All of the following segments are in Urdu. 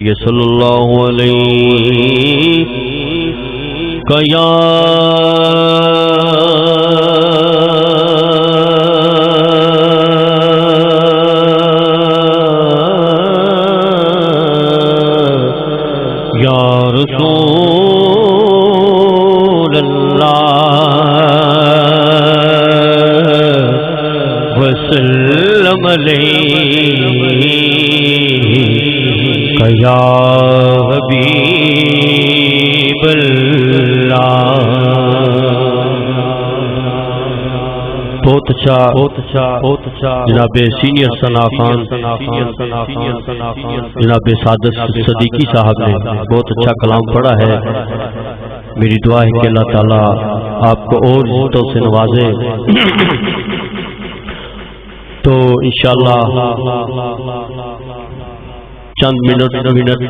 یہ صلی اللہ علیہ یا یا رسول اللہ وسلم علیہ یا حبیب اللہ۔ بہت اچھا جناب سینئر ثنا خان جناب سعادت صدیقی صاحب نے بہت اچھا کلام پڑھا ہے۔ میری دعا ہے کہ اللہ تعالیٰ آپ کو اور عزتوں سے نوازے۔ تو انشاءاللہ چند منٹ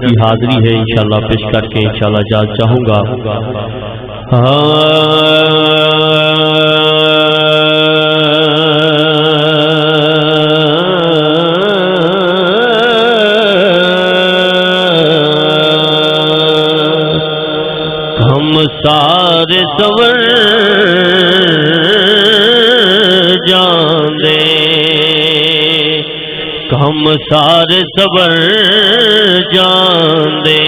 کی حاضری ہے، انشاءاللہ پیش کر کے انشاءاللہ اجازت چاہوں گا۔ ہم سارے سور جان دے، ہم سارے صبر جان دے،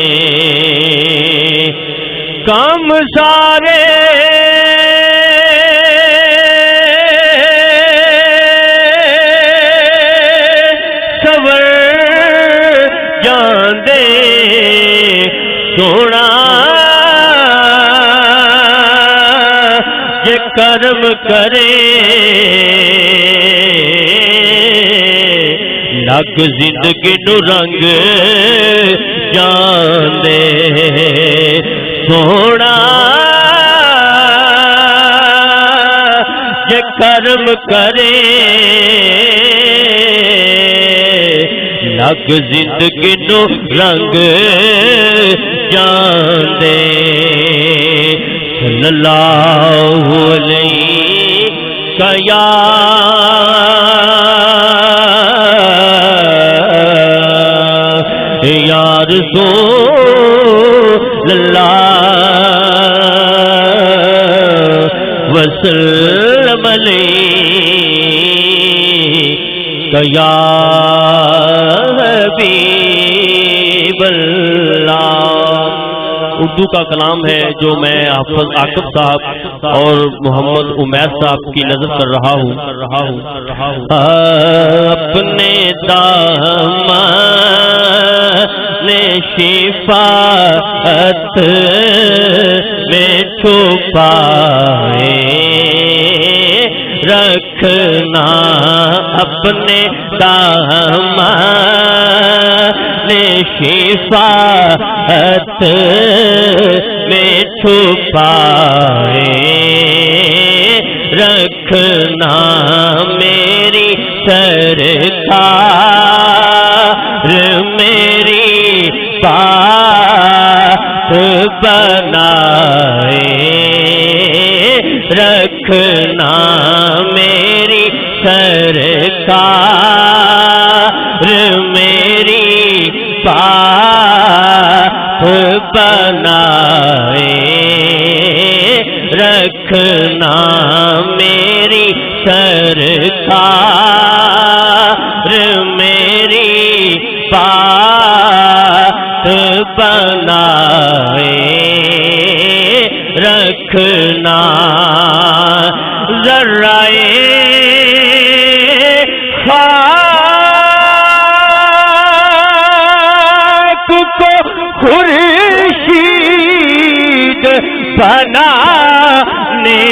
کم سارے صبر جان دے، سونا یہ کرم کرے لگ زندگی نو رنگ جان دے، سونا یہ کرم کرے لگ زندگی نو رنگ جان دے۔ صلی اللہ علیہ یا یا رسول اللہ وسلم علیہ یا حبیب اللہ۔ اردو کا کلام ہے جو میں حافظ عاقب صاحب اور محمد عمیر صاحب کی نظر کر رہا ہوں۔ اپنے دامن شفاعت میں چھپائے رکھنا، اپنے دامن شفاعت میں چھپائے رکھنا، میری سرکار میری بات بنائے رکھنا، میری سرکار میری بات بنائے رکھنا، میری سرکار میری بات بنائے رکھنا، ذرائے خاک کو خورشید بنانے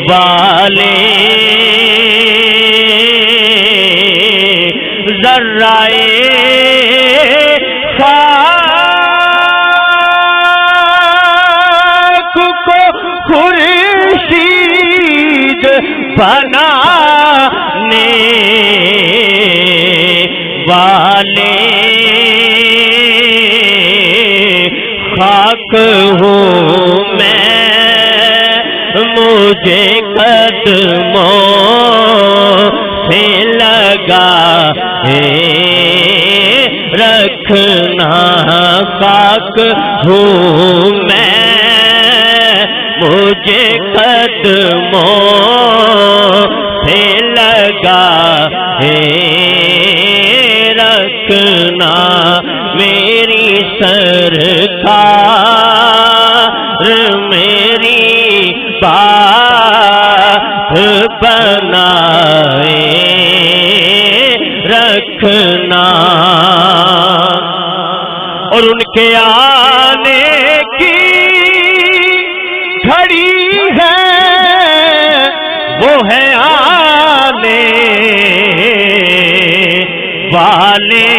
والے، ذرائے خاک کو خورشید بنانے والے، خاک ہوں میں مجھے قدموں سے لگا ہے رکھنا خاک ہوں میں، مجھے قدموں سے لگا ہے رکھنا میری سرکار، میری بات بنائے رکھنا، اور ان کے آنے کی گھڑی ہے، وہ ہے آنے والے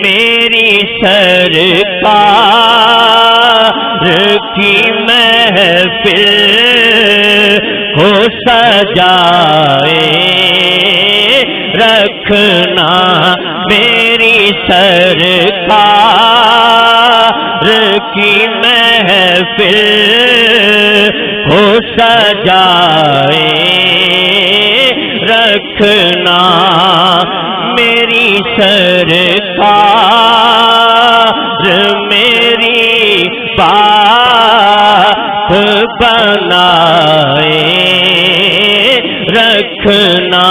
میری سرکار کی محفل کو سجائے رکھنا، میری سرکار کی محفل کو سجائے رکھنا، میری سرکار میری بات بنائے رکھنا،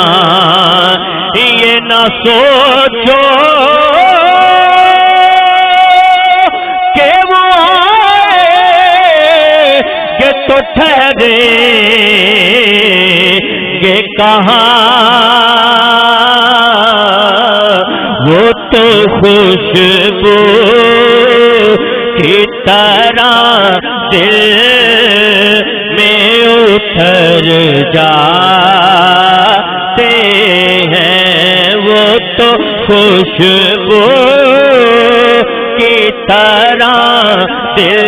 یہ نہ سوچو کہ وہ آئے کہ تو ٹھہرے گے کہاں، وہ تو خوشبو کی طرح دل میں اتر جاتے ہیں، وہ تو خوشبو کی طرح دل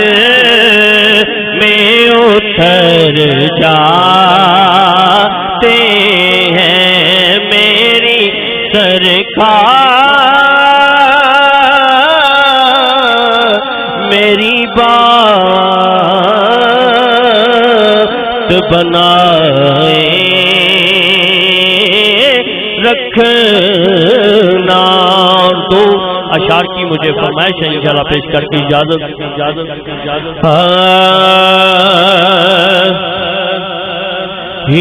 میں اتر جاتے ہیں، میری سرکار میری بات بنائے رکھنا۔ دو اشعار کی مجھے فرمائش ہے انشاءاللہ پیش کر کے اجازت۔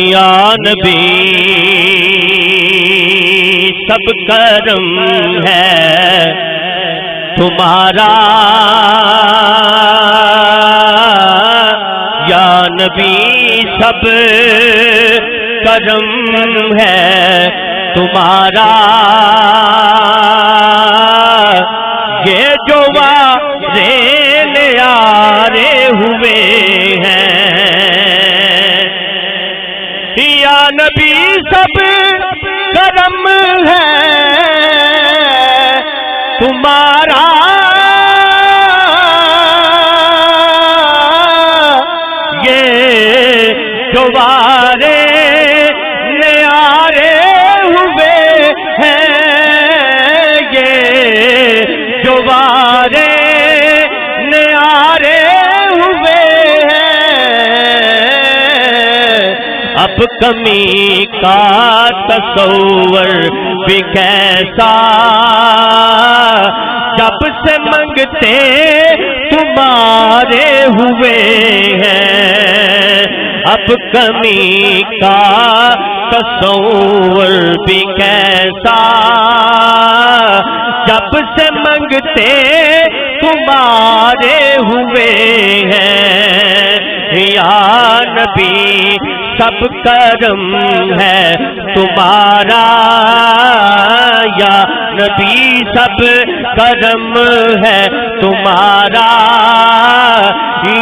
یا نبی سب کرم ہے تمہارا، یا نبی سب کرم ہے تمہارا، یہ جو وارین آرے ہوئے ہیں، یا نبی سب کرم ہے تمہارا، یہ جو وارین آرے ہوئے ہیں، یہ جو وارین آرے ہوئے ہیں، اب کمی کا تصور بھی کیسا، جب سے منگتے تمہارے ہوئے ہیں، اب کمی کا تصور بھی کیسا، جب سے منگتے تمہارے ہوئے ہیں، یا نبی سب کرم ہے تمہارا، یا نبی سب کرم ہے تمہارا،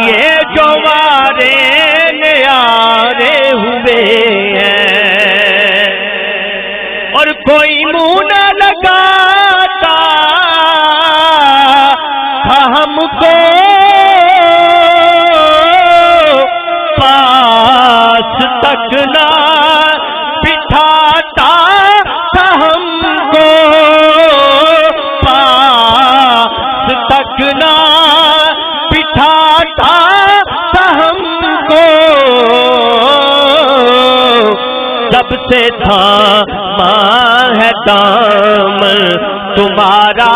یہ جو وارین آرے ہوئے ہیں، اور کوئی منہ نہ لگاتا تھا ہم کو پاس تک نہ بٹھاتا تھا ہم کو، پاس تک نہ بٹھاتا تھا ہم کو، جب جب سے تھاما ہے دامن تمہارا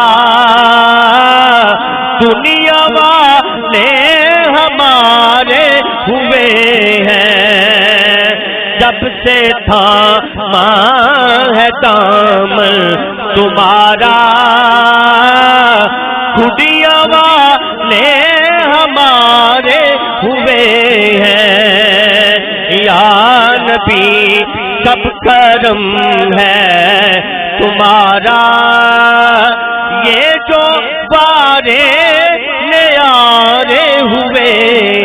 دنیا والے ہمارے ہوئے ہیں، جب سے تھاما ہے دامن تمہارا دنیا والے ہمارے ہوئے ہیں، یا نبی سب کرم ہے تمہارا، یہ جو بارے نیارے ہوئے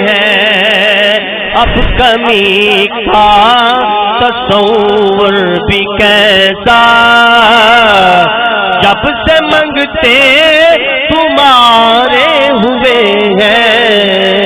ہیں، اب کمی کا تصور بھی کیسا، جب سے منگتے تمہارے ہوئے ہیں۔